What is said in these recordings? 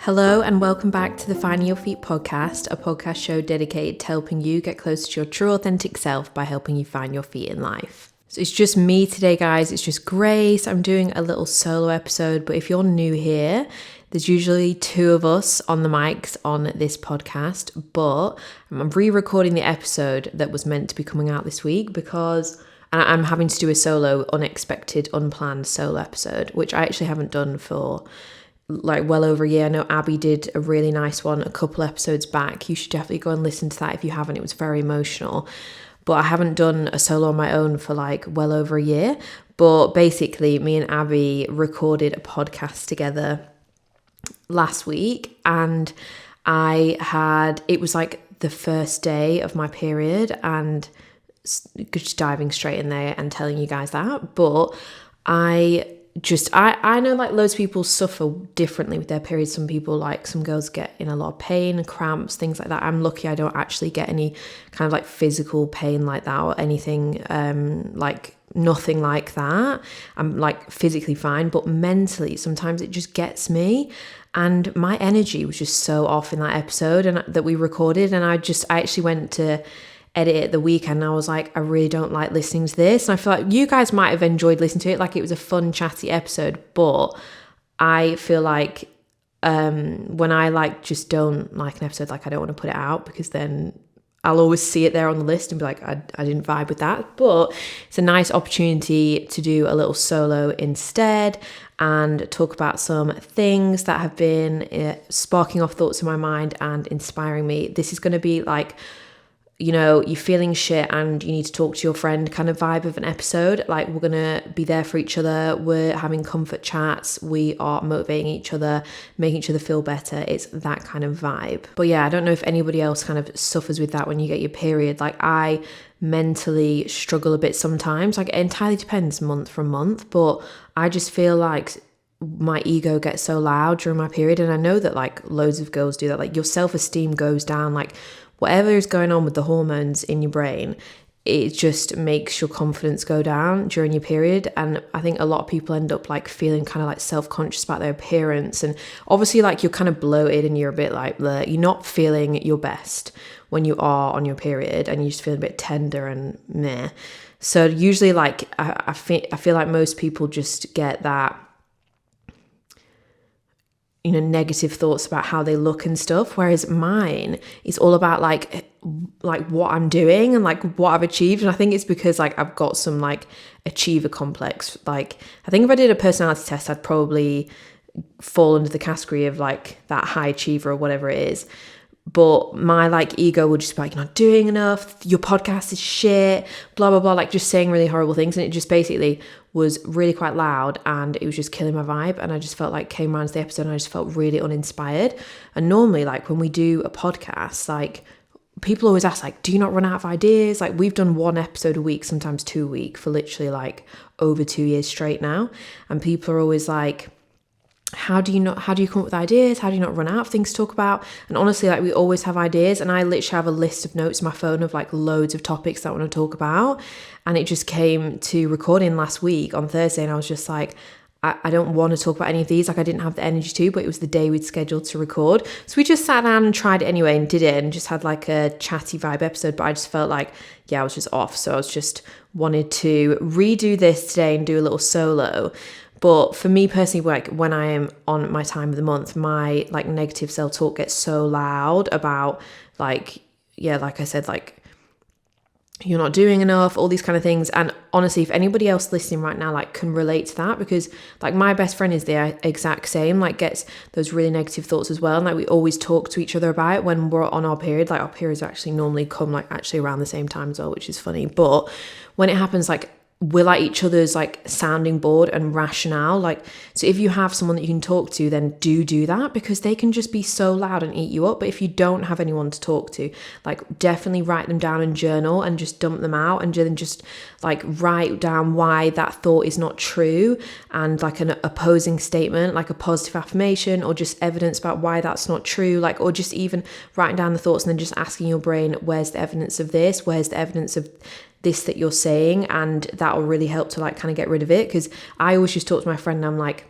Hello and welcome back to the Finding Your Feet podcast, a podcast show dedicated to helping you get closer to your true authentic self by helping you find your feet in life. So it's just me today, guys. It's just Grace. I'm doing a little solo episode, but if you're new here, there's usually two of us on the mics on this podcast, but I'm re-recording the episode that was meant to be coming out this week because I'm having to do a solo, unexpected, unplanned solo episode, which I actually haven't done for like well over a year. I know Abby did a really nice one a couple episodes back. You should definitely go and listen to that if you haven't. It was very emotional. But I haven't done a solo on my own for like well over a year. But basically, me and Abby recorded a podcast together last week, and it was like the first day of my period, and just diving straight in there and telling you guys that. But I know like loads of people suffer differently with their periods. Some people, like some girls, get in a lot of pain, cramps, things like that. I'm lucky I don't actually get any kind of like physical pain like that or anything, like nothing like that. I'm like physically fine, but mentally sometimes it just gets me. And my energy was just so off in that episode and that we recorded, and I actually went to edit it the weekend, and I was like, I really don't like listening to this. And I feel like you guys might have enjoyed listening to it. Like, it was a fun, chatty episode, but I feel like when I like just don't like an episode, like I don't want to put it out because then I'll always see it there on the list and be like, I didn't vibe with that. But it's a nice opportunity to do a little solo instead and talk about some things that have been sparking off thoughts in my mind and inspiring me. This is going to be like, you know, you're feeling shit and you need to talk to your friend kind of vibe of an episode. Like, we're gonna be there for each other, we're having comfort chats, we are motivating each other, making each other feel better. It's that kind of vibe. But yeah, I don't know if anybody else kind of suffers with that when you get your period. Like, I mentally struggle a bit sometimes. Like, it entirely depends month from month, but I just feel like my ego gets so loud during my period. And I know that like loads of girls do that. Like, your self-esteem goes down. Like, whatever is going on with the hormones in your brain, it just makes your confidence go down during your period. And I think a lot of people end up like feeling kind of like self-conscious about their appearance. And obviously like you're kind of bloated and you're a bit like bleh. You're not feeling your best when you are on your period, and you just feel a bit tender and meh. So usually like I feel like most people just get that, you know, negative thoughts about how they look and stuff, whereas mine is all about like what I'm doing and like what I've achieved. And I think it's because like I've got some like achiever complex. Like, I think if I did a personality test, I'd probably fall under the category of like that high achiever or whatever it is. But my like ego would just be like, you're not doing enough, your podcast is shit, blah blah blah, like just saying really horrible things. And it just basically was really quite loud, and it was just killing my vibe. And I just felt like, came around to the episode and I just felt really uninspired. And normally like when we do a podcast, like people always ask like, do you not run out of ideas? Like, we've done one episode a week, sometimes 2 a week for literally like over 2 years straight now. And people are always like, how do you come up with ideas? How do you not run out of things to talk about? And honestly, like, we always have ideas, and I literally have a list of notes in my phone of like loads of topics that I want to talk about. And it just came to recording last week on Thursday, and I was just like, I don't want to talk about any of these. Like, I didn't have the energy to, but it was the day we'd scheduled to record. So we just sat down and tried it anyway and did it, and just had like a chatty vibe episode. But I just felt like, yeah, I was just off. So I was just wanted to redo this today and do a little solo. But for me personally, like when I am on my time of the month, my like negative self-talk gets so loud about like, yeah, like I said, like you're not doing enough, all these kind of things. And honestly, if anybody else listening right now like can relate to that, because like my best friend is the exact same, like gets those really negative thoughts as well. And like we always talk to each other about it when we're on our period. Like, our periods actually normally come like actually around the same time as well, which is funny. But when it happens, like we're like each other's like sounding board and rationale. Like, so if you have someone that you can talk to, then do that, because they can just be so loud and eat you up. But if you don't have anyone to talk to, like definitely write them down and journal and just dump them out, and then just like write down why that thought is not true, and like an opposing statement, like a positive affirmation, or just evidence about why that's not true. Like, or just even writing down the thoughts and then just asking your brain, where's the evidence of this? Where's the evidence of this that you're saying? And that will really help to like kind of get rid of it. Because I always just talk to my friend and I'm like,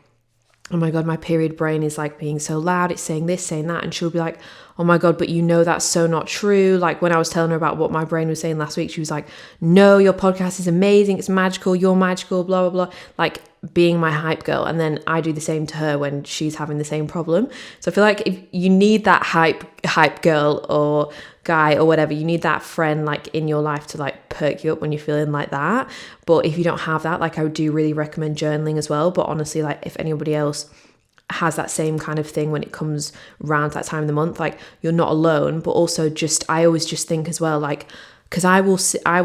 oh my God, my period brain is like being so loud. It's saying this, saying that. And she'll be like, oh my God, but you know, that's so not true. Like when I was telling her about what my brain was saying last week, she was like, no, your podcast is amazing. It's magical. You're magical, blah, blah, blah. Like being my hype girl. And then I do the same to her when she's having the same problem. So I feel like if you need that hype girl or guy or whatever, you need that friend like in your life to like perk you up when you're feeling like that. But if you don't have that, like I do really recommend journaling as well. But honestly, like if anybody else has that same kind of thing when it comes around that time of the month, like you're not alone. But also just, I always just think as well, like, because I will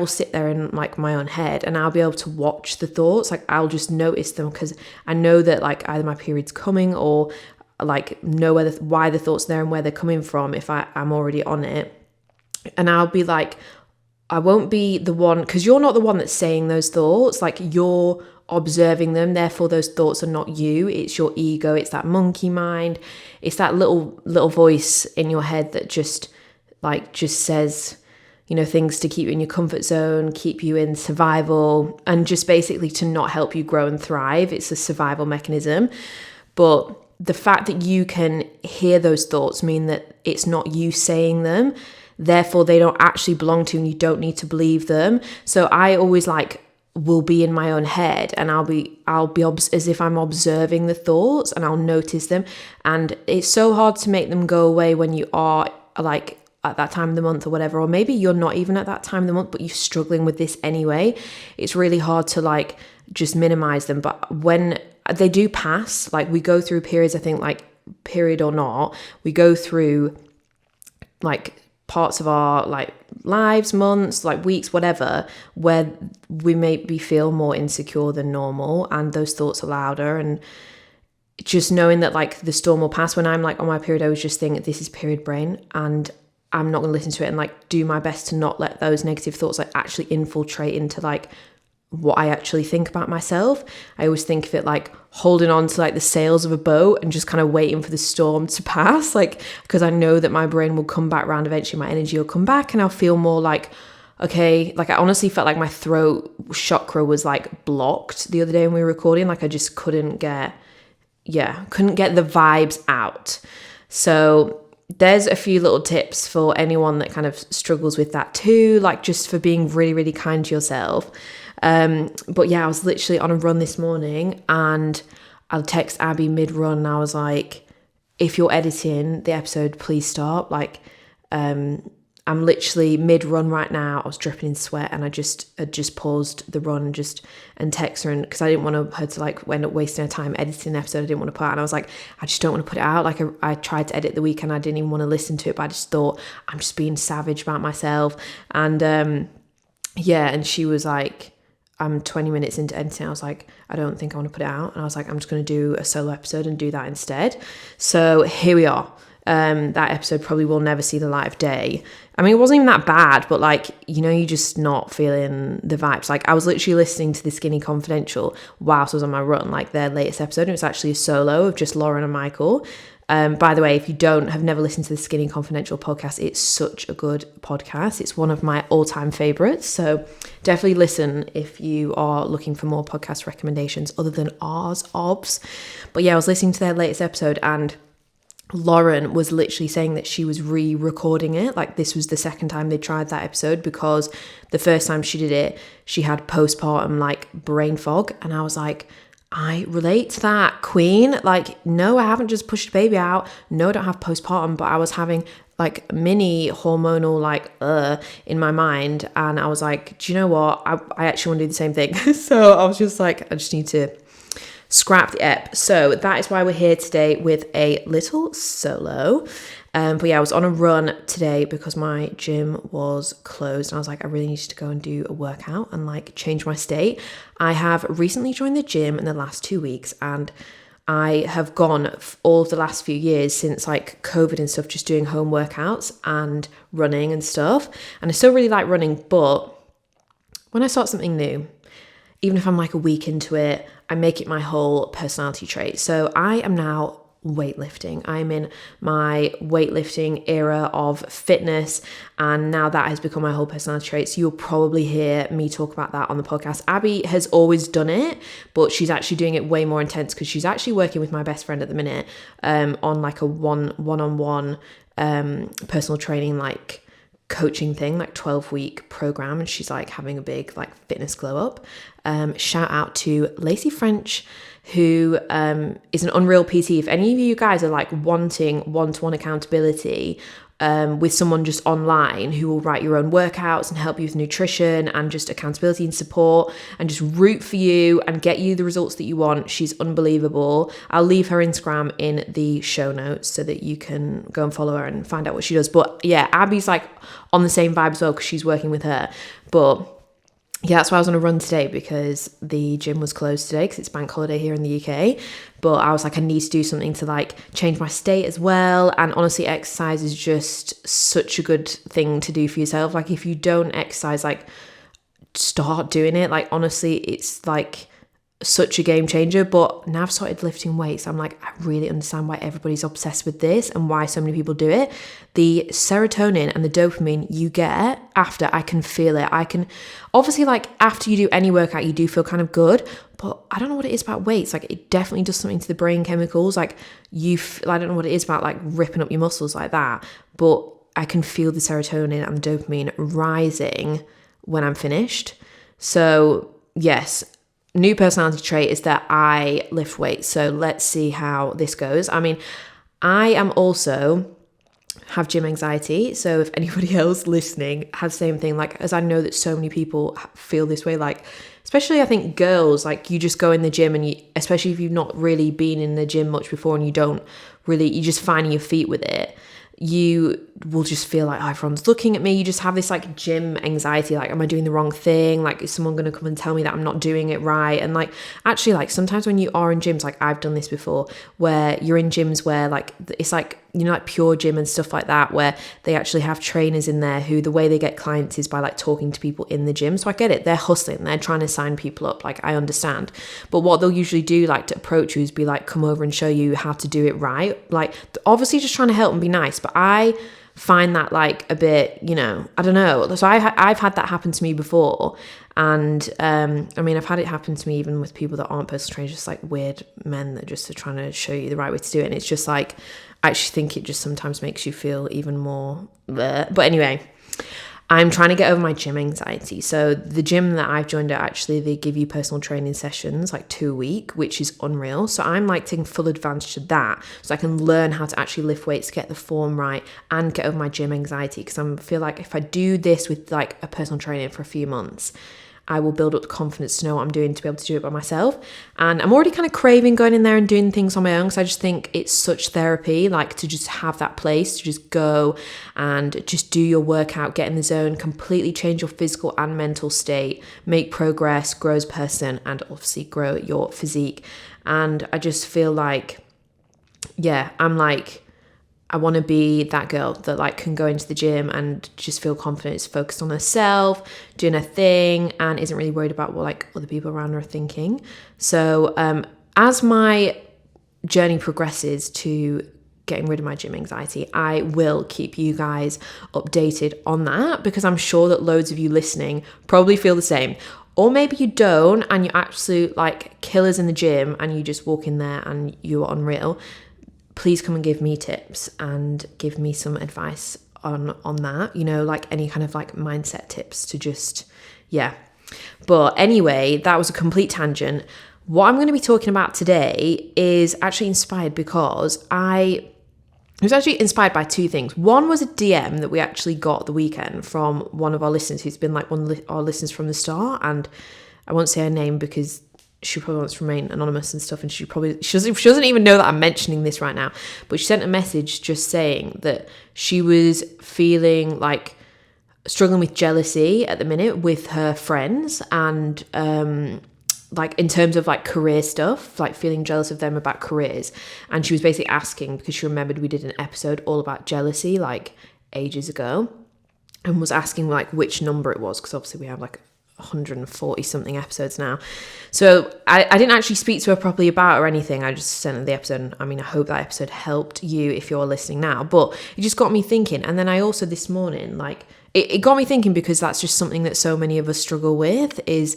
sit there in like my own head and I'll be able to watch the thoughts. Like I'll just notice them because I know that like either my period's coming or like know why the thoughts are there and where they're coming from if I'm already on it. And I'll be like, I won't be the one, because you're not the one that's saying those thoughts, like you're observing them, therefore those thoughts are not you, it's your ego, it's that monkey mind, it's that little voice in your head that just says, you know, things to keep you in your comfort zone, keep you in survival, and just basically to not help you grow and thrive. It's a survival mechanism. But the fact that you can hear those thoughts mean that it's not you saying them. Therefore, they don't actually belong to you and you don't need to believe them. So I always will be in my own head and I'll be as if I'm observing the thoughts and I'll notice them. And it's so hard to make them go away when you are like at that time of the month or whatever, or maybe you're not even at that time of the month, but you're struggling with this anyway. It's really hard to like just minimize them. But when they do pass, like we go through periods, I think like period or not, we go through like parts of our like lives, months, like weeks, whatever, where we maybe feel more insecure than normal and those thoughts are louder. And just knowing that like the storm will pass. When I'm like on my period, I was just thinking this is period brain and I'm not going to listen to it, and like do my best to not let those negative thoughts like actually infiltrate into like what I actually think about myself. I always think of it like holding on to like the sails of a boat and just kind of waiting for the storm to pass, like because I know that my brain will come back around eventually, my energy will come back and I'll feel more like, okay, like I honestly felt like my throat chakra was like blocked the other day when we were recording, like I just couldn't get the vibes out. So there's a few little tips for anyone that kind of struggles with that too, like just for being really, really kind to yourself. But yeah, I was literally on a run this morning and I'll text Abby mid-run and I was like, if you're editing the episode, please stop. Like, I'm literally mid-run right now. I was dripping in sweat and I just paused the run and text her, and because I didn't want her to like end up wasting her time editing an episode I didn't want to put out. And I was like, I just don't want to put it out. Like I tried to edit the weekend, I didn't even want to listen to it, but I just thought I'm just being savage about myself. And and she was like, I'm 20 minutes into editing. I was like, I don't think I want to put it out. And I was like, I'm just going to do a solo episode and do that instead. So here we are. That episode probably will never see the light of day. I mean, it wasn't even that bad, but like, you know, you're just not feeling the vibes. Like I was literally listening to the Skinny Confidential whilst I was on my run, like their latest episode. And it was actually a solo of just Lauren and Michael. By the way, if you have never listened to the Skinny Confidential podcast, it's such a good podcast. It's one of my all-time favorites. So definitely listen if you are looking for more podcast recommendations other than ours, obs. But yeah, I was listening to their latest episode and Lauren was literally saying that she was re-recording it. Like this was the second time they tried that episode because the first time she did it, she had postpartum like brain fog. And I was like, I relate to that, queen. Like, no, I haven't just pushed a baby out. No, I don't have postpartum, but I was having like mini hormonal like in my mind. And I was like, do you know what? I actually want to do the same thing. So I was just like, I just need to scrap the ep. So that is why we're here today with a little solo. But yeah, I was on a run today because my gym was closed and I was like, I really needed to go and do a workout and like change my state. I have recently joined the gym in the last 2 weeks and I have gone all of the last few years since like COVID and stuff, just doing home workouts and running and stuff. And I still really like running, but when I start something new, even if I'm like a week into it, I make it my whole personality trait. So I am now weightlifting. I'm in my weightlifting era of fitness, and now that has become my whole personality trait. So you'll probably hear me talk about that on the podcast. Abby has always done it, but she's actually doing it way more intense because she's actually working with my best friend at the minute on like a one-on-one personal training, like coaching thing, like 12-week program, and she's like having a big like fitness glow up. Shout out to Lacey French, who is an Unreal PT. If any of you guys are like wanting one-to-one accountability with someone just online who will write your own workouts and help you with nutrition and just accountability and support and just root for you and get you the results that you want, she's unbelievable. I'll leave her Instagram in the show notes so that you can go and follow her and find out what she does. But yeah, Abby's like on the same vibe as well because she's working with her. But yeah, that's why I was on a run today, because the gym was closed today because it's bank holiday here in the UK. But I was like, I need to do something to like change my state as well. And honestly, exercise is just such a good thing to do for yourself. Like if you don't exercise, like start doing it. Like honestly, it's like such a game changer. But now I've started lifting weights, I'm like, I really understand why everybody's obsessed with this and why so many people do it. The serotonin and the dopamine you get after, I can feel it. I can obviously, like after you do any workout, you do feel kind of good, but I don't know what it is about weights. Like it definitely does something to the brain chemicals. Like I don't know what it is about like ripping up your muscles like that, but I can feel the serotonin and the dopamine rising when I'm finished. So yes, new personality trait is that I lift weights. So let's see how this goes. I mean, I am also have gym anxiety. So if anybody else listening has the same thing, like as I know that so many people feel this way, like especially I think girls, like you just go in the gym and you, especially if you've not really been in the gym much before and you're just finding your feet with it, you will just feel like, oh, everyone's looking at me. You just have this like gym anxiety, like, am I doing the wrong thing? Like, is someone going to come and tell me that I'm not doing it right? And like, actually, like sometimes when you are in gyms, like I've done this before, where you're in gyms where like, it's like, you know, like Pure Gym and stuff like that, where they actually have trainers in there who the way they get clients is by like talking to people in the gym. So I get it. They're hustling. They're trying to sign people up. Like I understand. But what they'll usually do, like to approach you, is be like, come over and show you how to do it right. Like obviously just trying to help and be nice. But I find that like a bit, you know, I don't know. So I've had that happen to me before. And I mean, I've had it happen to me even with people that aren't personal trainers, just like weird men that just are trying to show you the right way to do it. And it's just like, I actually think it just sometimes makes you feel even more bleh. But anyway, I'm trying to get over my gym anxiety. So the gym that I've joined at, actually, they give you personal training sessions like 2 a week, which is unreal. So I'm like taking full advantage of that so I can learn how to actually lift weights, get the form right, and get over my gym anxiety. Because I feel like if I do this with like a personal trainer for a few months, I will build up the confidence to know what I'm doing to be able to do it by myself. And I'm already kind of craving going in there and doing things on my own, because I just think it's such therapy, like to just have that place to just go and just do your workout, get in the zone, completely change your physical and mental state, make progress, grow as a person, and obviously grow your physique. And I just feel like, yeah, I'm like, I want to be that girl that like can go into the gym and just feel confident, is focused on herself, doing her thing, and isn't really worried about what like other people around her are thinking. So as my journey progresses to getting rid of my gym anxiety, I will keep you guys updated on that, because I'm sure that loads of you listening probably feel the same. Or maybe you don't, and you're absolute like killers in the gym and you just walk in there and you're unreal. Please come and give me tips and give me some advice on that, you know, like any kind of like mindset tips to just, yeah. But anyway, that was a complete tangent. What I'm going to be talking about today is actually inspired because I was actually inspired by two things. One was a DM that we actually got the weekend from one of our listeners who's been like one of our listeners from the start. And I won't say her name because she probably wants to remain anonymous and stuff, and she doesn't even know that I'm mentioning this right now, but she sent a message just saying that she was feeling like struggling with jealousy at the minute with her friends, and like in terms of like career stuff, like feeling jealous of them about careers. And she was basically asking, because she remembered we did an episode all about jealousy like ages ago, and was asking like which number it was, because obviously we have like 140 something episodes now. So I didn't actually speak to her properly about it or anything. I just sent her the episode. And I mean, I hope that episode helped you if you're listening now. But it just got me thinking. And then I also this morning, like, it got me thinking, because that's just something that so many of us struggle with, is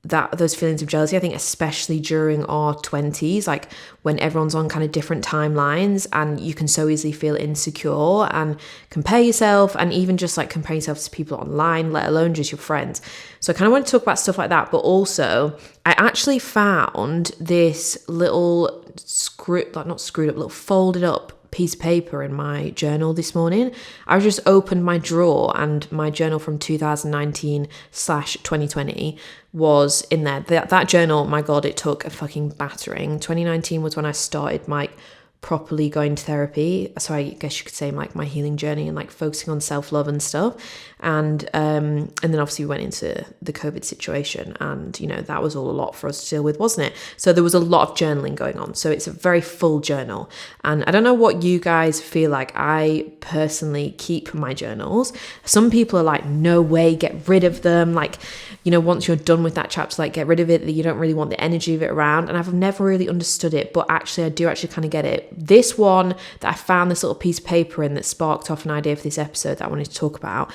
that those feelings of jealousy. I think especially during our 20s, like when everyone's on kind of different timelines, and you can so easily feel insecure and compare yourself, and even just like compare yourself to people online, let alone just your friends. So I kind of want to talk about stuff like that. But also I actually found this little little folded up piece of paper in my journal this morning. I just opened my drawer, and my journal from 2019/2020 was in there. That journal, my God, it took a fucking battering. 2019 was when I started my properly going to therapy. So I guess you could say like my healing journey, and like focusing on self-love and stuff. And then obviously we went into the COVID situation, and you know, that was all a lot for us to deal with, wasn't it? So there was a lot of journaling going on. So it's a very full journal. And I don't know what you guys feel like. I personally keep my journals. Some people are like, no way, get rid of them. Like, you know, once you're done with that chapter, like get rid of it. You don't really want the energy of it around. And I've never really understood it, but actually I do actually kind of get it. This one that I found, this little piece of paper in, that sparked off an idea for this episode that I wanted to talk about,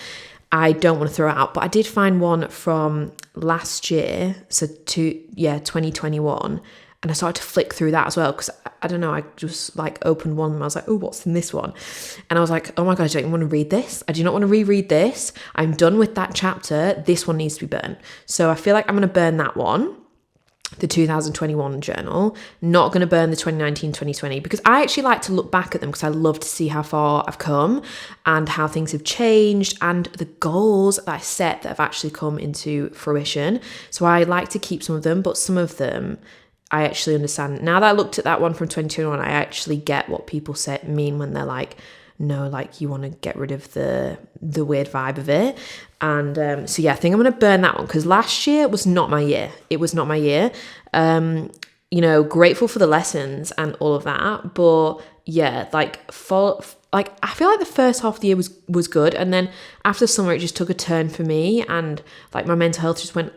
I don't want to throw it out, but I did find one from last year, so 2021, and I started to flick through that as well, because I don't know, I just like opened one and I was like, oh, what's in this one? And I was like, oh my God, I don't even want to read this. I do not want to reread this. I'm done with that chapter. This one needs to be burned. So I feel like I'm going to burn that one, the 2021 journal, not going to burn the 2019-2020, because I actually like to look back at them, because I love to see how far I've come and how things have changed, and the goals that I set that have actually come into fruition. So I like to keep some of them, but some of them I actually understand. Now that I looked at that one from 2021, I actually get what people mean when they're like, no, like you want to get rid of the weird vibe of it. And so yeah, I think I'm going to burn that one, because last year was not my year. It was not my year. You know, grateful for the lessons and all of that, but yeah, I feel like the first half of the year was good, and then after summer it just took a turn for me, and like my mental health just went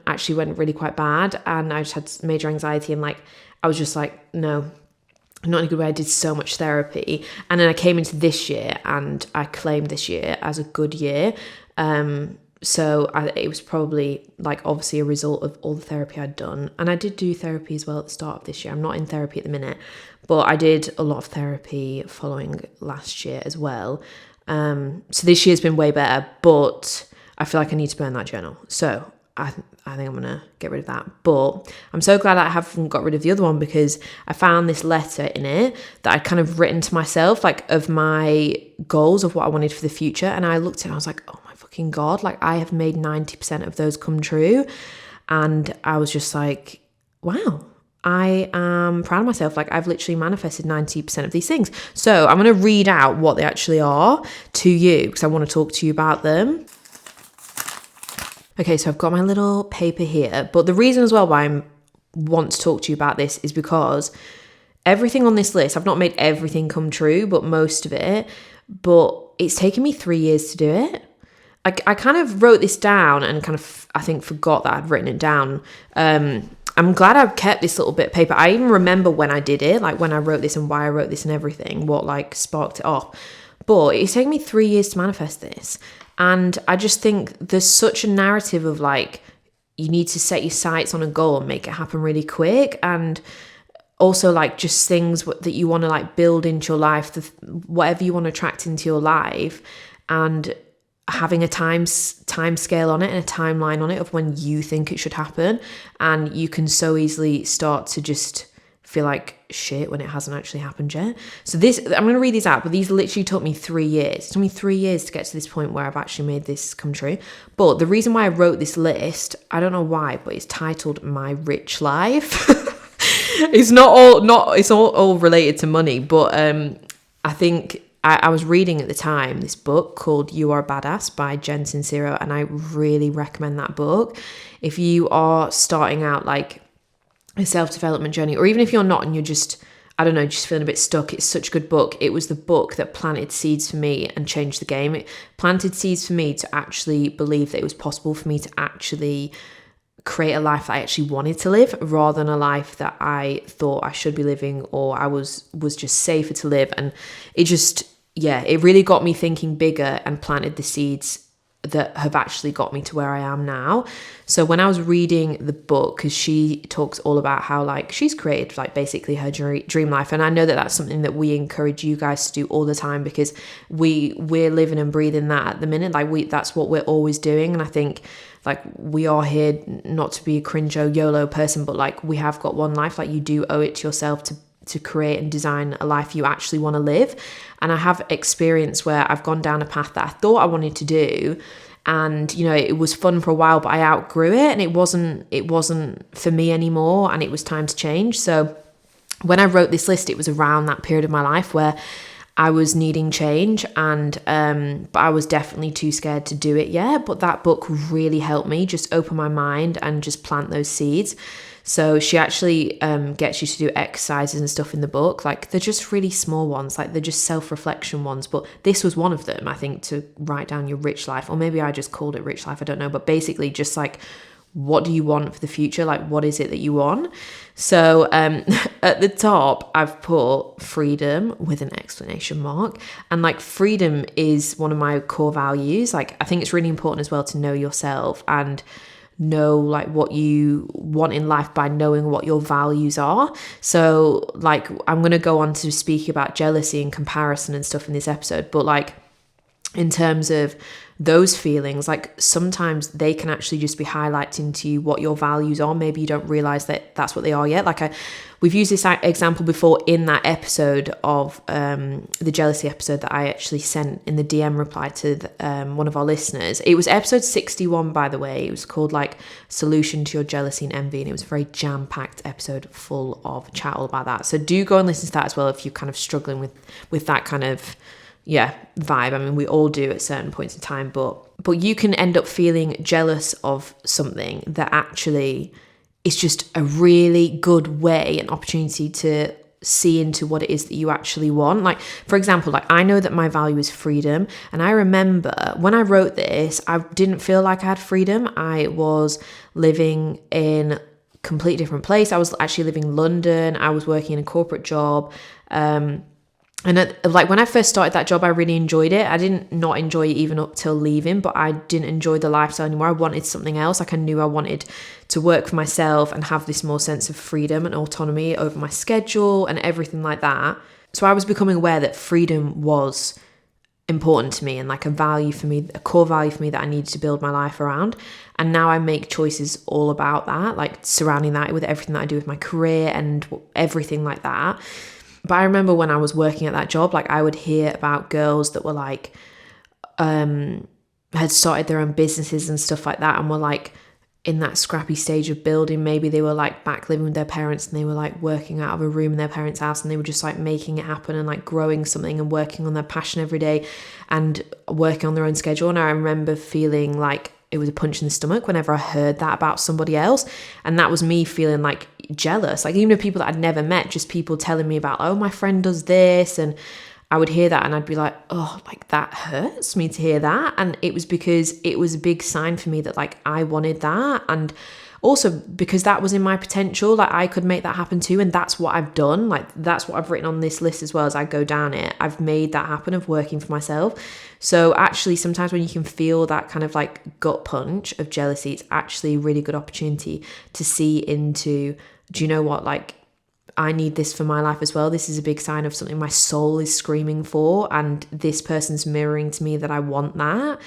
really quite bad, and I just had major anxiety, and like I was just like, no, not in a good way. I did so much therapy, and then I came into this year and I claimed this year as a good year. So it was probably like obviously a result of all the therapy I'd done, and I did do therapy as well at the start of this year. I'm not in therapy at the minute, but I did a lot of therapy following last year as well. So this year's been way better, but I feel like I need to burn that journal. So I think I'm going to get rid of that. But I'm so glad I haven't got rid of the other one, because I found this letter in it that I'd kind of written to myself, like of my goals of what I wanted for the future. And I looked at it and I was like, oh my fucking God, like I have made 90% of those come true. And I was just like, wow, I am proud of myself. Like I've literally manifested 90% of these things. So I'm going to read out what they actually are to you, because I want to talk to you about them. Okay, so I've got my little paper here, but the reason as well why I want to talk to you about this is because everything on this list, I've not made everything come true, but most of it, but it's taken me 3 years to do it. I kind of wrote this down and kind of, I think, forgot that I'd written it down. I'm glad I've kept this little bit of paper. I even remember when I did it, like when I wrote this and why I wrote this and everything, what like sparked it off. But it's taken me 3 years to manifest this. And I just think there's such a narrative of like, you need to set your sights on a goal and make it happen really quick. And also like just things that you want to like build into your life, whatever you want to attract into your life, and having a time scale on it and a timeline on it of when you think it should happen. And you can so easily start to just feel like shit when it hasn't actually happened yet. So this, I'm going to read these out, but these literally took me 3 years. It took me 3 years to get to this point where I've actually made this come true. But the reason why I wrote this list, I don't know why, but it's titled My Rich Life. It's all related to money, but I think I was reading at the time this book called You Are Badass by Jen Sincero, and I really recommend that book. If you are starting out like a self-development journey, or even if you're not and you're just, I don't know, just feeling a bit stuck, it's such a good book. It was the book that planted seeds for me and changed the game. It planted seeds for me to actually believe that it was possible for me to actually create a life that I actually wanted to live, rather than a life that I thought I should be living, or I was just safer to live. And it just, it really got me thinking bigger and planted the seeds that have actually got me to where I am now. So when I was reading the book, because she talks all about how like she's created like basically her dream life, and I know that that's something that we encourage you guys to do all the time, because we're living and breathing that at the minute. Like that's what we're always doing. And I think like we are here not to be a cringe-o YOLO person, but like we have got one life. Like you do owe it to yourself to create and design a life you actually want to live. And I have experience where I've gone down a path that I thought I wanted to do, and it was fun for a while, but I outgrew it, and it wasn't for me anymore, and it was time to change. So when I wrote this list, it was around that period of my life where I was needing change, and but I was definitely too scared to do it yet. But that book really helped me just open my mind and just plant those seeds. So she actually gets you to do exercises and stuff in the book. Like they're just really small ones, like they're just self-reflection ones. But this was one of them, I think, to write down your rich life, or maybe I just called it rich life, I don't know. But basically just like, what do you want for the future? Like, what is it that you want? So at the top, I've put freedom with an exclamation mark. And like freedom is one of my core values. Like I think it's really important as well to know yourself and know like what you want in life by knowing what your values are. So like I'm going to go on to speak about jealousy and comparison and stuff in this episode, but like in terms of those feelings, like sometimes they can actually just be highlighting to you what your values are. Maybe you don't realize that that's what they are yet. Like we've used this example before in that episode of the jealousy episode that I actually sent in the DM reply to one of our listeners. It was episode 61, by the way. It was called like Solution to Your Jealousy and Envy, and it was a very jam-packed episode full of chat all about that. So do go and listen to that as well if you're kind of struggling with that kind of vibe. I mean, we all do at certain points in time, but you can end up feeling jealous of something that actually is just a really good way, an opportunity to see into what it is that you actually want. Like, for example, like I know that my value is freedom. And I remember when I wrote this, I didn't feel like I had freedom. I was living in a completely different place. I was actually living in London. I was working in a corporate job. And like when I first started that job, I really enjoyed it. I didn't not enjoy it even up till leaving, but I didn't enjoy the lifestyle anymore. I wanted something else. Like I knew I wanted to work for myself and have this more sense of freedom and autonomy over my schedule and everything like that. So I was becoming aware that freedom was important to me and like a value for me, a core value for me that I needed to build my life around. And now I make choices all about that, like surrounding that with everything that I do with my career and everything like that. But I remember when I was working at that job, like I would hear about girls that were like, had started their own businesses and stuff like that, and were like in that scrappy stage of building. Maybe they were like back living with their parents and they were like working out of a room in their parents' house, and they were just like making it happen and like growing something and working on their passion every day and working on their own schedule. And I remember feeling like it was a punch in the stomach whenever I heard that about somebody else. And that was me feeling like jealous, like even of people that I'd never met, just people telling me about, oh, my friend does this. And I would hear that and I'd be like, oh, like that hurts me to hear that. And it was because it was a big sign for me that like I wanted that. And also because that was in my potential, like I could make that happen too. And that's what I've done. Like that's what I've written on this list as well as I go down it. I've made that happen of working for myself. So actually sometimes when you can feel that kind of like gut punch of jealousy, it's actually a really good opportunity to see into, do you know what, like I need this for my life as well. This is a big sign of something my soul is screaming for, and this person's mirroring to me that I want that.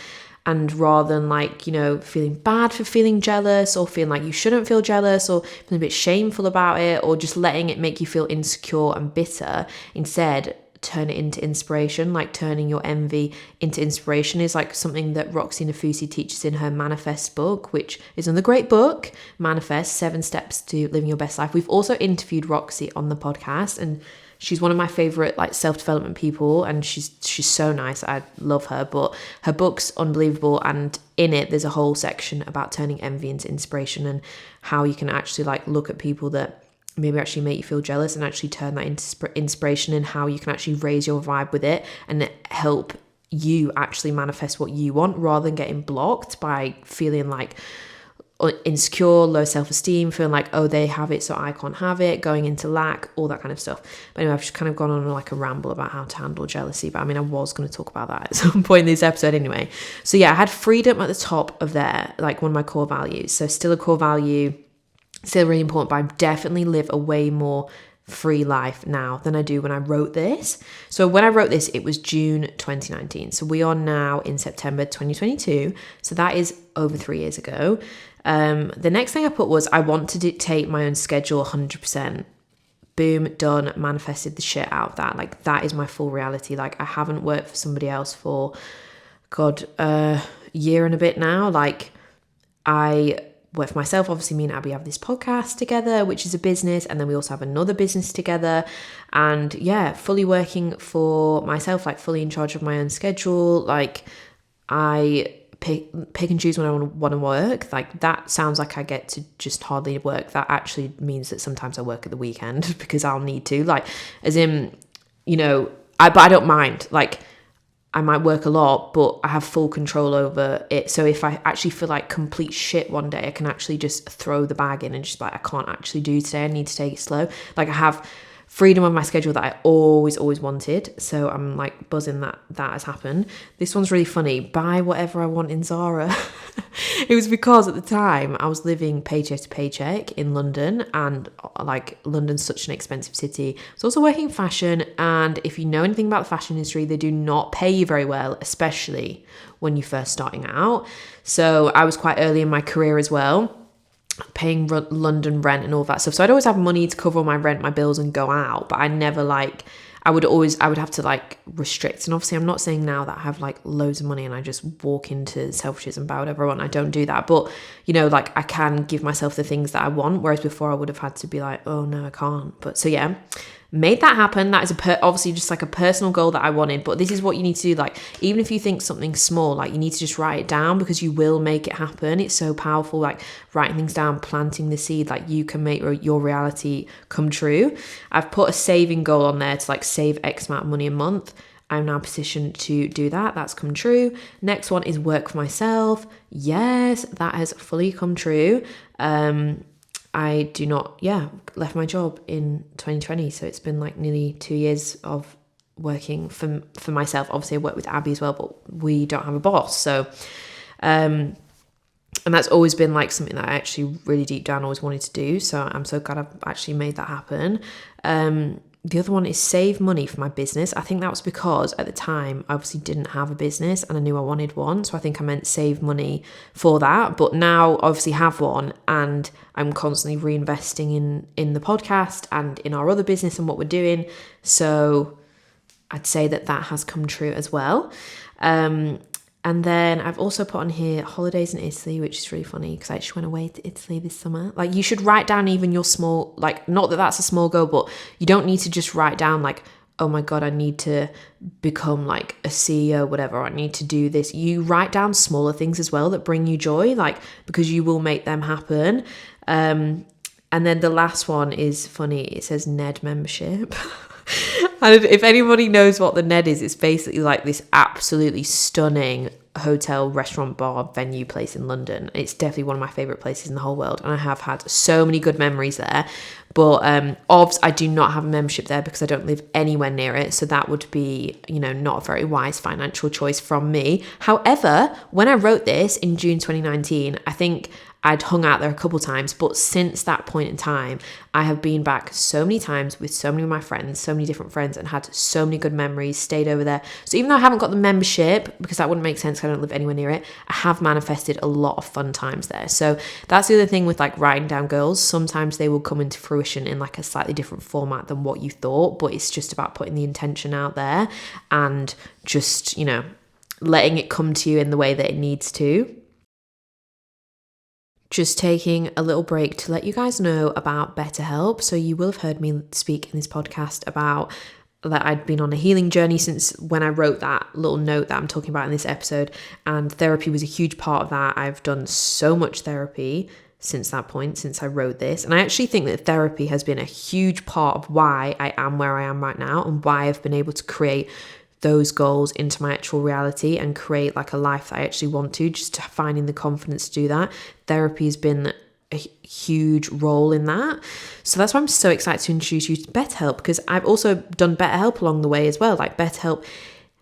And rather than like, you know, feeling bad for feeling jealous or feeling like you shouldn't feel jealous or feeling a bit shameful about it or just letting it make you feel insecure and bitter, instead turn it into inspiration. Like turning your envy into inspiration is like something that Roxy Nafusi teaches in her Manifest book, which is another great book, Manifest, 7 Steps to Living Your Best Life. We've also interviewed Roxy on the podcast, and she's one of my favorite like self-development people, and she's so nice. I love her, but her book's unbelievable, and in it there's a whole section about turning envy into inspiration and how you can actually like look at people that maybe actually make you feel jealous and actually turn that into inspiration, and how you can actually raise your vibe with it and help you actually manifest what you want rather than getting blocked by feeling like insecure, low self-esteem, feeling like, oh, they have it so I can't have it, going into lack, all that kind of stuff. But anyway, I've just kind of gone on like a ramble about how to handle jealousy, but I mean, I was going to talk about that at some point in this episode anyway. So yeah, I had freedom at the top of there, like one of my core values. So still a core value, still really important, but I definitely live a way more free life now than I do when I wrote this. So when I wrote this, it was June 2019. So we are now in September 2022. So that is over 3 years ago. The next thing I put was I want to dictate my own schedule 100%. Boom, done, manifested the shit out of that. Like that is my full reality. Like I haven't worked for somebody else for, God, a year and a bit now. Like I work for myself. Obviously, me and Abby have this podcast together, which is a business. And then we also have another business together. And yeah, fully working for myself, like fully in charge of my own schedule. Like I pick and choose when I want to work. Like that sounds like I get to just hardly work. That actually means that sometimes I work at the weekend because I'll need to, like, as in, you know, but I don't mind. Like I might work a lot, but I have full control over it. So if I actually feel like complete shit one day, I can actually just throw the bag in and just like, I can't actually do today. I need to take it slow. Like I have freedom of my schedule that I always wanted. So I'm like buzzing that has happened. This one's really funny. Buy whatever I want in Zara. It was because at the time I was living paycheck to paycheck in London, and like London's such an expensive city. I was also working fashion, and if you know anything about the fashion industry, they do not pay you very well, especially when you're first starting out. So I was quite early in my career as well, paying London rent and all that stuff. So I'd always have money to cover my rent, my bills, and go out, but I never like, I would have to like restrict. And obviously I'm not saying now that I have like loads of money and I just walk into Selfridges and buy whatever I want. I don't do that, but you know, like I can give myself the things that I want, whereas before I would have had to be like, oh no, I can't. But so yeah, made that happen. That is obviously just like a personal goal that I wanted, but this is what you need to do. Like even if you think something's small, like you need to just write it down, because you will make it happen. It's so powerful, like writing things down, planting the seed. Like you can make your reality come true. I've put a saving goal on there to like save X amount of money a month. I'm now positioned to do that. That's come true. Next one is work for myself. Yes, that has fully come true. I left my job in 2020. So it's been like nearly 2 years of working for myself. Obviously I work with Abby as well, but we don't have a boss. So, and that's always been like something that I actually really deep down always wanted to do. So I'm so glad I've actually made that happen. The other one is save money for my business. I think that was because at the time I obviously didn't have a business and I knew I wanted one. So I think I meant save money for that. But now obviously have one, and I'm constantly reinvesting in the podcast and in our other business and what we're doing. So I'd say that has come true as well. And then I've also put on here holidays in Italy, which is really funny because I actually went away to Italy this summer. Like you should write down even your small, like not that that's a small goal, but you don't need to just write down like, oh my God, I need to become like a CEO, whatever. I need to do this. You write down smaller things as well that bring you joy, like because you will make them happen. And then the last one is funny. It says Ned membership. And if anybody knows what the Ned is, it's basically like this absolutely stunning hotel, restaurant, bar, venue place in London. It's definitely one of my favorite places in the whole world, and I have had so many good memories there. But obviously I do not have a membership there because I don't live anywhere near it, so that would be, you know, not a very wise financial choice from me. However, when I wrote this in June 2019, I think I'd hung out there a couple times, but since that point in time, I have been back so many times with so many of my friends, so many different friends, and had so many good memories, stayed over there. So even though I haven't got the membership, because that wouldn't make sense, I don't live anywhere near it, I have manifested a lot of fun times there. So that's the other thing with like writing down goals. Sometimes they will come into fruition in like a slightly different format than what you thought, but it's just about putting the intention out there and just, you know, letting it come to you in the way that it needs to. Just taking a little break to let you guys know about BetterHelp. So you will have heard me speak in this podcast about that I'd been on a healing journey since when I wrote that little note that I'm talking about in this episode, and therapy was a huge part of that. I've done so much therapy since that point, since I wrote this, and I actually think that therapy has been a huge part of why I am where I am right now and why I've been able to create those goals into my actual reality and create like a life that I actually want to, just finding the confidence to do that. Therapy has been a huge role in that. So that's why I'm so excited to introduce you to BetterHelp, because I've also done BetterHelp along the way as well. Like BetterHelp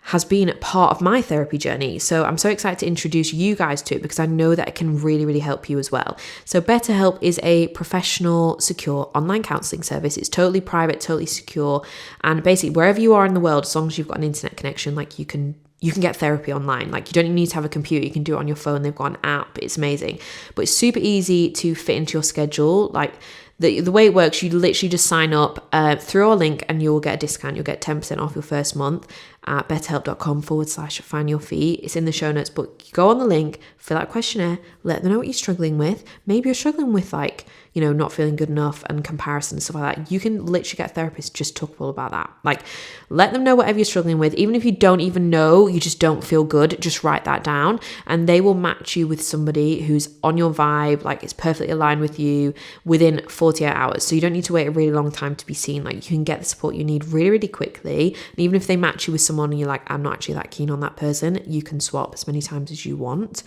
has been part of my therapy journey. So I'm so excited to introduce you guys to it, because I know that it can really, really help you as well. So BetterHelp is a professional, secure online counseling service. It's totally private, totally secure. And basically wherever you are in the world, as long as you've got an internet connection, like you can get therapy online. Like you don't even need to have a computer. You can do it on your phone. They've got an app. It's amazing. But it's super easy to fit into your schedule. Like the way it works, you literally just sign up through our link and you'll get a discount. You'll get 10% off your first month at betterhelp.com/find your feet. It's in the show notes, but go on the link, fill out a questionnaire, let them know what you're struggling with. Maybe you're struggling with like, not feeling good enough and comparison and stuff like that. You can literally get a therapist just talk all about that. Like let them know whatever you're struggling with. Even if you don't even know, you just don't feel good, just write that down and they will match you with somebody who's on your vibe, like it's perfectly aligned with you within 48 hours. So you don't need to wait a really long time to be seen. Like you can get the support you need really, really quickly. And even if they match you with someone and you're like, I'm not actually that keen on that person, you can swap as many times as you want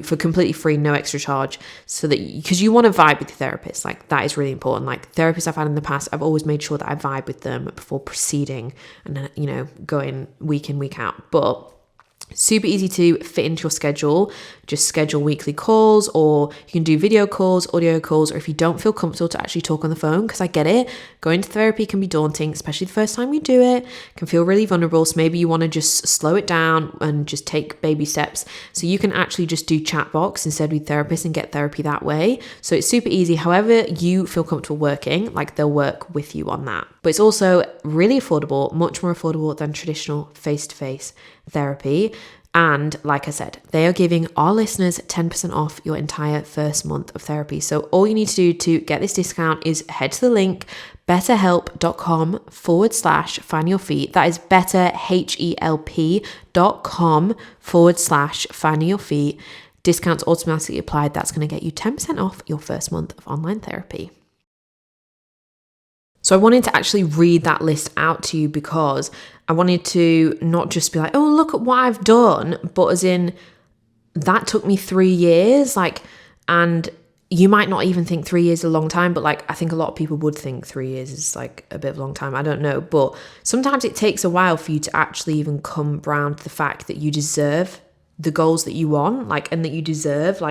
for completely free, no extra charge, so that because you want to vibe with your therapist. Like that is really important. Like therapists I've had in the past, I've always made sure that I vibe with them before proceeding and then, going week in, week out. But super easy to fit into your schedule. Just schedule weekly calls, or you can do video calls, audio calls, or if you don't feel comfortable to actually talk on the phone, because I get it, going to therapy can be daunting, especially the first time you do it, can feel really vulnerable. So maybe you want to just slow it down and just take baby steps. So you can actually just do chat box instead with therapists and get therapy that way. So it's super easy. However you feel comfortable working, like they'll work with you on that. But it's also really affordable, much more affordable than traditional face-to-face therapy. And like I said, they are giving our listeners 10% off your entire first month of therapy. So all you need to do to get this discount is head to the link betterhelp.com/find your feet. That is betterhelp.com/find your feet. Discounts automatically applied. That's going to get you 10% off your first month of online therapy. So I wanted to actually read that list out to you because I wanted to not just be like, oh, look at what I've done, but as in that took me 3 years. And you might not even think 3 years is a long time, but I think a lot of people would think 3 years is a bit of a long time. I don't know. But sometimes it takes a while for you to actually even come around to the fact that you deserve the goals that you want, and that you deserve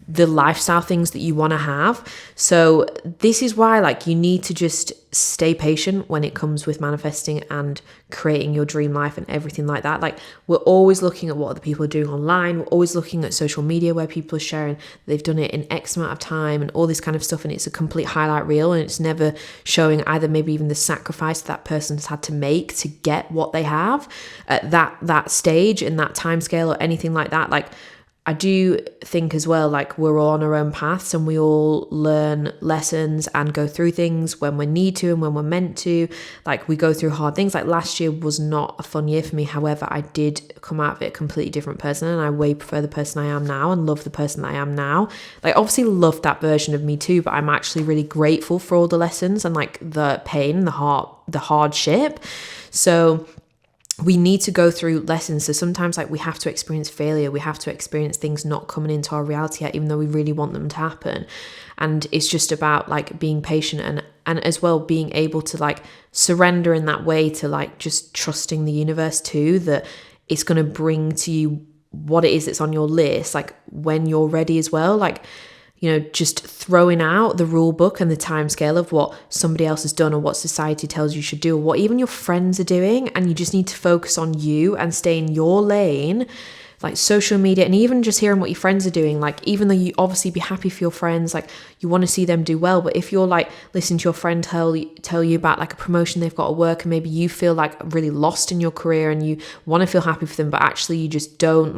the lifestyle things that you want to have. So this is why you need to just stay patient when it comes with manifesting and creating your dream life and everything like that. We're always looking at what other people are doing online. We're always looking at social media where people are sharing they've done it in X amount of time and all this kind of stuff, and it's a complete highlight reel, and it's never showing either maybe even the sacrifice that person's had to make to get what they have at that stage in that time scale or anything like that. I do think as well, we're all on our own paths and we all learn lessons and go through things when we need to and when we're meant to. We go through hard things. Last year was not a fun year for me. However, I did come out of it a completely different person, and I way prefer the person I am now and love the person that I am now. Obviously love that version of me too, but I'm actually really grateful for all the lessons and the pain, the hardship. So we need to go through lessons. So sometimes we have to experience failure. We have to experience things not coming into our reality yet, even though we really want them to happen. And it's just about being patient and as well being able to surrender in that way to just trusting the universe too, that it's going to bring to you what it is that's on your list, when you're ready as well. Just throwing out the rule book and the time scale of what somebody else has done or what society tells you should do or what even your friends are doing, and you just need to focus on you and stay in your lane. Social media and even just hearing what your friends are doing, even though you obviously be happy for your friends, you want to see them do well, but if you're listening to your friend tell you about a promotion they've got at work, and maybe you feel really lost in your career and you want to feel happy for them, but actually you just don't,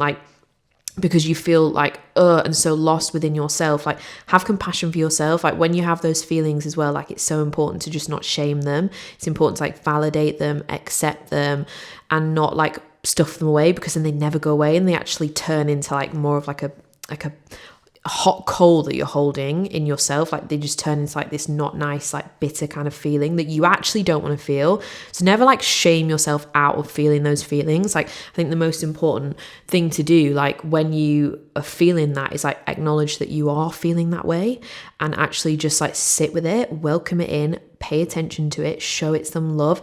because you feel and so lost within yourself, have compassion for yourself. When you have those feelings as well, it's so important to just not shame them. It's important to validate them, accept them, and not stuff them away, because then they never go away and they actually turn into more of a hot coal that you're holding in yourself, like they just turn into like this not nice, like bitter kind of feeling that you actually don't want to feel. So never like shame yourself out of feeling those feelings. Like I think the most important thing to do, like when you are feeling that, is like acknowledge that you are feeling that way and actually just like sit with it, welcome it in, pay attention to it, show it some love,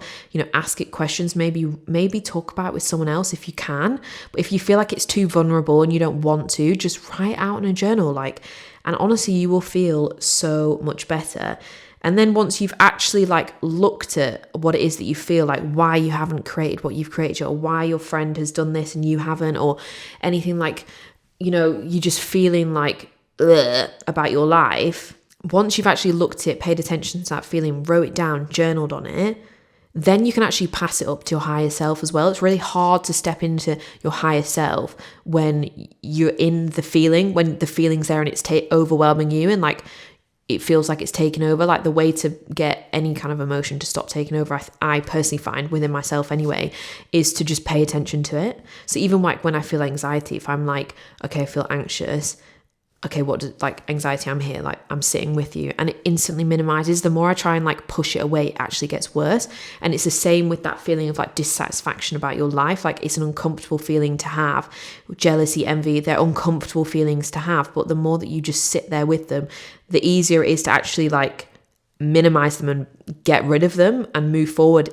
ask it questions, maybe talk about it with someone else if you can. But if you feel like it's too vulnerable and you don't want to, just write it out in a journal, and honestly, you will feel so much better. And then once you've actually like looked at what it is that you feel, like why you haven't created what you've created, or why your friend has done this and you haven't, or anything like, you're just feeling like ugh about your life. Once you've actually looked at it, paid attention to that feeling, wrote it down, journaled on it, then you can actually pass it up to your higher self as well. It's really hard to step into your higher self when you're in the feeling, when the feeling's there and it's overwhelming you and like it feels like it's taken over. Like the way to get any kind of emotion to stop taking over, I personally find within myself anyway, is to just pay attention to it. So even like when I feel anxiety, if I'm like, okay, I feel anxious, okay, what does like anxiety, I'm here, like I'm sitting with you, and it instantly minimizes. The more I try and like push it away, it actually gets worse. And it's the same with that feeling of like dissatisfaction about your life. Like it's an uncomfortable feeling to have. Jealousy, envy, they're uncomfortable feelings to have, but the more that you just sit there with them, the easier it is to actually like minimize them and get rid of them and move forward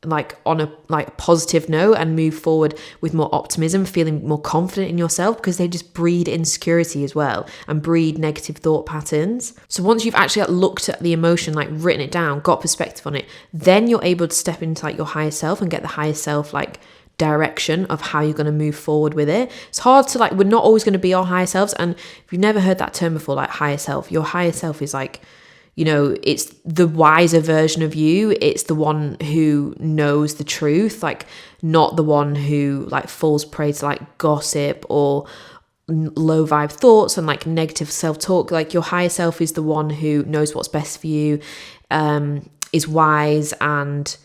like on a like positive note, and move forward with more optimism, feeling more confident in yourself, because they just breed insecurity as well and breed negative thought patterns. So once you've actually like looked at the emotion, like written it down, got perspective on it, then you're able to step into like your higher self and get the higher self like direction of how you're going to move forward with it. It's hard to like, we're not always going to be our higher selves. And if you've never heard that term before, like higher self, your higher self is like, it's the wiser version of you. It's the one who knows the truth, like not the one who like falls prey to like gossip or low vibe thoughts and like negative self-talk. Like your higher self is the one who knows what's best for you, is wise and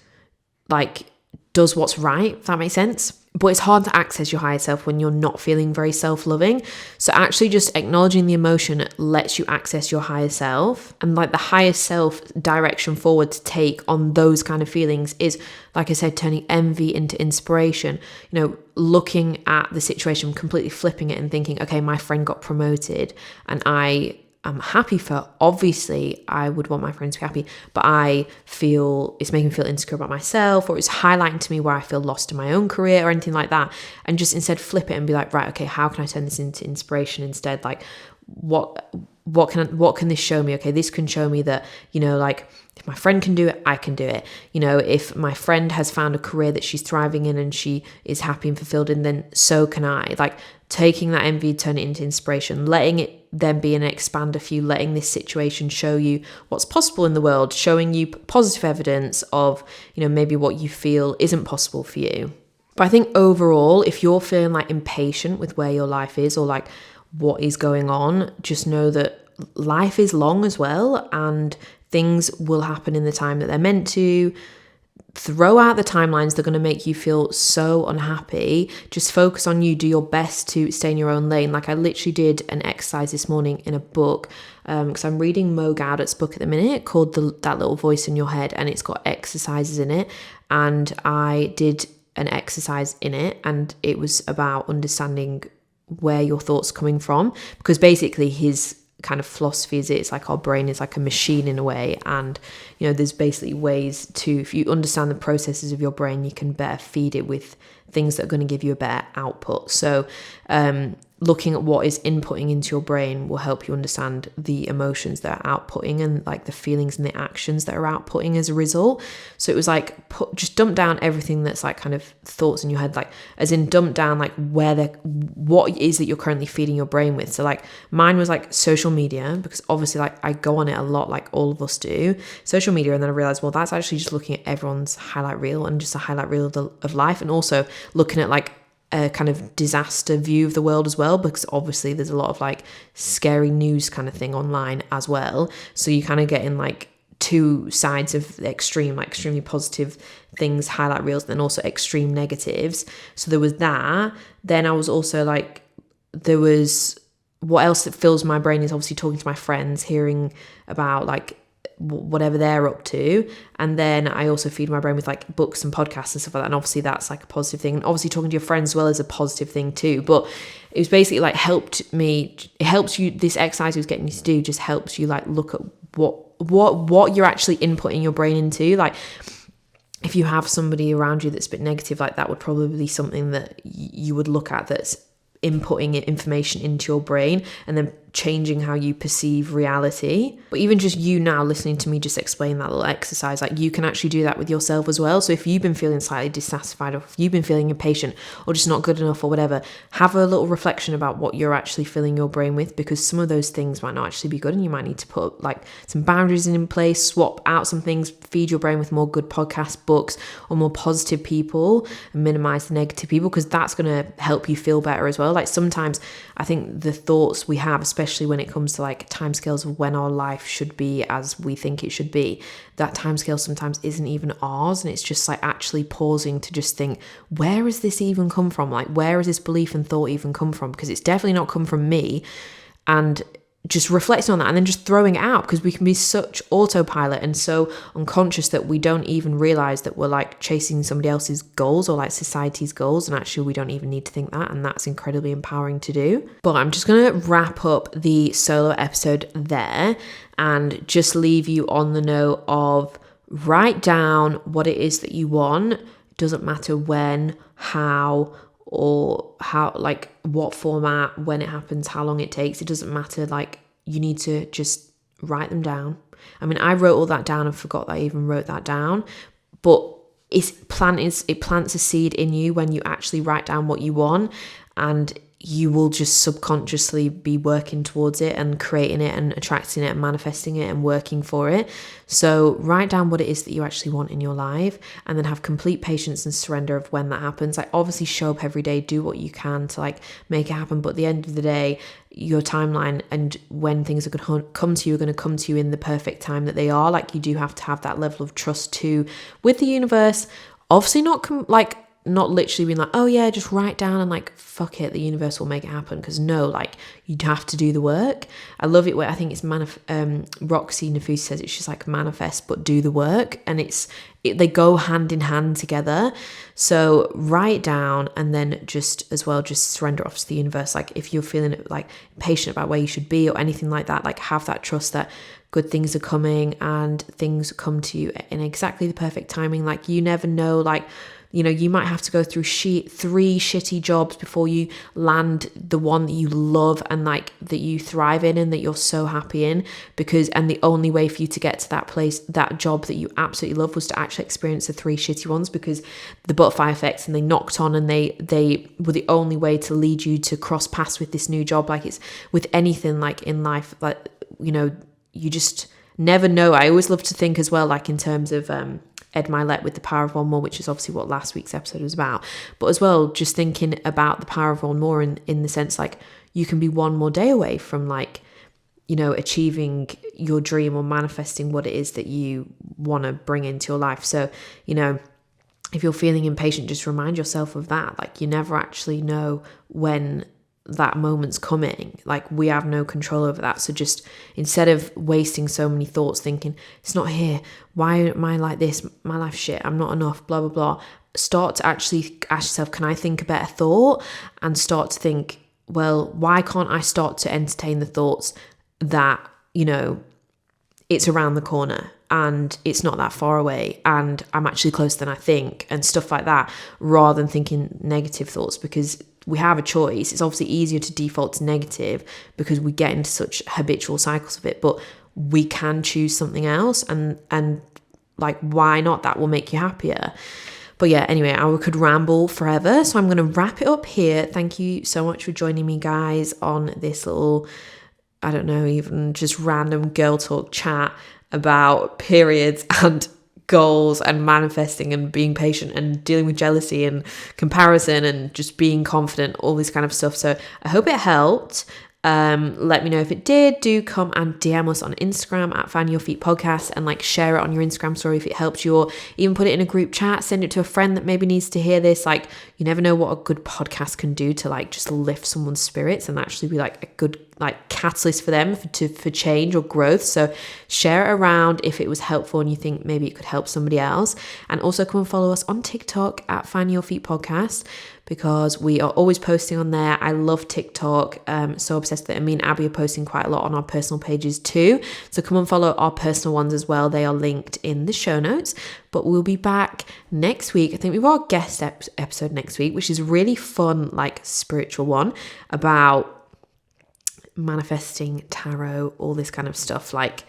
like does what's right, if that makes sense. But it's hard to access your higher self when you're not feeling very self-loving. So actually just acknowledging the emotion lets you access your higher self. And like the higher self direction forward to take on those kind of feelings is, like I said, turning envy into inspiration. Looking at the situation, completely flipping it and thinking, okay, my friend got promoted and I'm happy for her. Obviously, I would want my friends to be happy, but I feel it's making me feel insecure about myself, or it's highlighting to me where I feel lost in my own career or anything like that. And just instead flip it and be like, right, okay, how can I turn this into inspiration instead? Like, what can this show me? Okay, this can show me that, like if my friend can do it, I can do it. If my friend has found a career that she's thriving in and she is happy and fulfilled in, then so can I. Like taking that envy, turn it into inspiration, letting it then be an expander for you, letting this situation show you what's possible in the world, showing you positive evidence of, maybe what you feel isn't possible for you. But I think overall, if you're feeling like impatient with where your life is or like what is going on, just know that life is long as well, and things will happen in the time that they're meant to. Throw out the timelines that are going to make you feel so unhappy. Just focus on you. Do your best to stay in your own lane. Like I literally did an exercise this morning in a book, because I'm reading Mo Gaudat's book at the minute called That Little Voice in Your Head, and it's got exercises in it. And I did an exercise in it, and it was about understanding where your thoughts are coming from, because basically his kind of philosophy is it's like our brain is like a machine in a way, and there's basically ways to, if you understand the processes of your brain, you can better feed it with things that are going to give you a better output. So looking at what is inputting into your brain will help you understand the emotions that are outputting and like the feelings and the actions that are outputting as a result. So it was like just dump down everything that's like kind of thoughts in your head, like as in dump down like what it is that you're currently feeding your brain with. So like mine was like social media, because obviously like I go on it a lot, like all of us do, social media. And then I realized, well, that's actually just looking at everyone's highlight reel and just a highlight reel of life, and also looking at like a kind of disaster view of the world as well, because obviously there's a lot of like scary news kind of thing online as well. So you kind of get in like two sides of the extreme, like extremely positive things, highlight reels, then also extreme negatives. So there was that. Then I was also like, there was what else that fills my brain is obviously talking to my friends, hearing about like whatever they're up to. And then I also feed my brain with like books and podcasts and stuff like that. And obviously that's like a positive thing. And obviously talking to your friends as well is a positive thing too. But it was basically like it helps you, this exercise I was getting you to do just helps you like look at what you're actually inputting your brain into. Like if you have somebody around you that's a bit negative, like that would probably be something that you would look at, that's inputting information into your brain and then changing how you perceive reality. But even just you now listening to me just explain that little exercise, like you can actually do that with yourself as well. So if you've been feeling slightly dissatisfied, or if you've been feeling impatient or just not good enough or whatever, have a little reflection about what you're actually filling your brain with, because some of those things might not actually be good and you might need to put like some boundaries in place, swap out some things, feed your brain with more good podcasts, books, or more positive people, and minimize the negative people, because that's going to help you feel better as well. Like sometimes I think the thoughts we have, especially when it comes to like timescales of when our life should be as we think it should be, that timescale sometimes isn't even ours. And it's just like actually pausing to just think, where has this even come from? Like, where has this belief and thought even come from? Because it's definitely not come from me. And just reflecting on that and then just throwing it out, because we can be such autopilot and so unconscious that we don't even realize that we're like chasing somebody else's goals or like society's goals, and actually we don't even need to think that, and that's incredibly empowering to do. But I'm just going to wrap up the solo episode there and just leave you on the note of write down what it is that you want. It doesn't matter when, how, or how, like what format, when it happens, how long it takes. It doesn't matter. Like you need to just write them down. I mean, I wrote all that down and forgot that I even wrote that down, but it plants a seed in you when you actually write down what you want, and you will just subconsciously be working towards it and creating it and attracting it and manifesting it and working for it. So write down what it is that you actually want in your life, and then have complete patience and surrender of when that happens. Like obviously show up every day, do what you can to like make it happen. But at the end of the day, your timeline and when things are going to come to you are going to come to you in the perfect time that they are. Like you do have to have that level of trust too with the universe. Obviously not literally being like, oh yeah, just write down and like, fuck it, the universe will make it happen. Because no, like you'd have to do the work. I love it where I think it's Roxy Nafousi says it's just like manifest but do the work, and they go hand in hand together. So write down and then just surrender off to the universe. Like if you're feeling like impatient about where you should be or anything like that, like have that trust that good things are coming and things come to you in exactly the perfect timing. Like you never know, like, you know, you might have to go through 3 shitty jobs before you land the one that you love and like that you thrive in and that you're so happy in, and the only way for you to get to that place, that job that you absolutely love, was to actually experience the 3 shitty ones, because the butterfly effects and they knocked on and they were the only way to lead you to cross paths with this new job. Like it's with anything like in life, like, you know, you just never know. I always love to think as well, like in terms of Ed Milet with The Power of One More, which is obviously what last week's episode was about. But as well, just thinking about the power of one more in the sense like you can be one more day away from like, you know, achieving your dream or manifesting what it is that you want to bring into your life. So, you know, if you're feeling impatient, just remind yourself of that. Like you never actually know when that moment's coming. Like we have no control over that. So just instead of wasting so many thoughts thinking it's not here, why am I like this, my life's shit, I'm not enough, blah blah blah, start to actually ask yourself, can I think a better thought? And start to think, well, why can't I start to entertain the thoughts that, you know, it's around the corner and it's not that far away and I'm actually closer than I think, and stuff like that, rather than thinking negative thoughts. Because we have a choice. It's obviously easier to default to negative because we get into such habitual cycles of it, but we can choose something else, and like, why not? That will make you happier. But yeah, anyway, I could ramble forever, so I'm going to wrap it up here. Thank you so much for joining me, guys, on this little, I don't know, even just random girl talk chat about periods and goals and manifesting and being patient and dealing with jealousy and comparison and just being confident, all this kind of stuff. So I hope it helped. Let me know if it did. Do come and DM us on Instagram at Find Your Feet Podcast, and like share it on your Instagram story if it helped you, or even put it in a group chat, send it to a friend that maybe needs to hear this. Like, you never know what a good podcast can do to like just lift someone's spirits and actually be like a good like catalyst for them for change or growth. So share it around if it was helpful and you think maybe it could help somebody else. And also come and follow us on TikTok at Find Your Feet Podcast, because we are always posting on there. I love TikTok. So obsessed with it. Me and Abby are posting quite a lot on our personal pages too. So come and follow our personal ones as well. They are linked in the show notes. But we'll be back next week. I think we've got a guest episode next week, which is a really fun, like spiritual one about manifesting, tarot, all this kind of stuff. Like,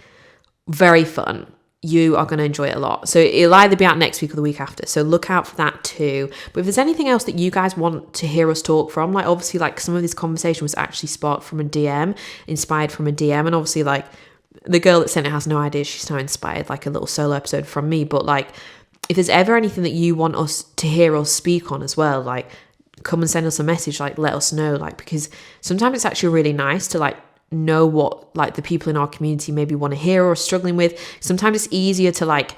very fun. You are going to enjoy it a lot. So it'll either be out next week or the week after. So look out for that too. But if there's anything else that you guys want to hear us talk from, like obviously like some of this conversation was actually sparked from a DM, inspired from a DM. And obviously like the girl that sent it has no idea she's now inspired, like a little solo episode from me. But like, if there's ever anything that you want us to hear us speak on as well, like come and send us a message, like let us know, like, because sometimes it's actually really nice to like know what like the people in our community maybe want to hear or are struggling with. Sometimes it's easier to like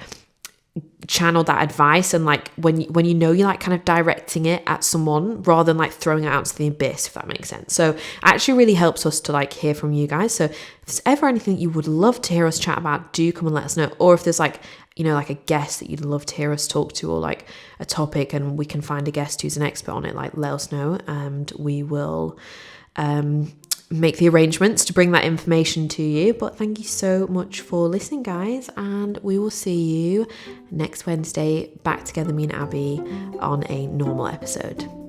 channel that advice, and like when you know you're like kind of directing it at someone rather than like throwing it out to the abyss, if that makes sense. So it actually really helps us to like hear from you guys. So if there's ever anything you would love to hear us chat about, do come and let us know. Or if there's like, you know, like a guest that you'd love to hear us talk to, or like a topic and we can find a guest who's an expert on it, like let us know and we will make the arrangements to bring that information to you. But thank you so much for listening, guys, and we will see you next Wednesday back together, me and Abby, on a normal episode.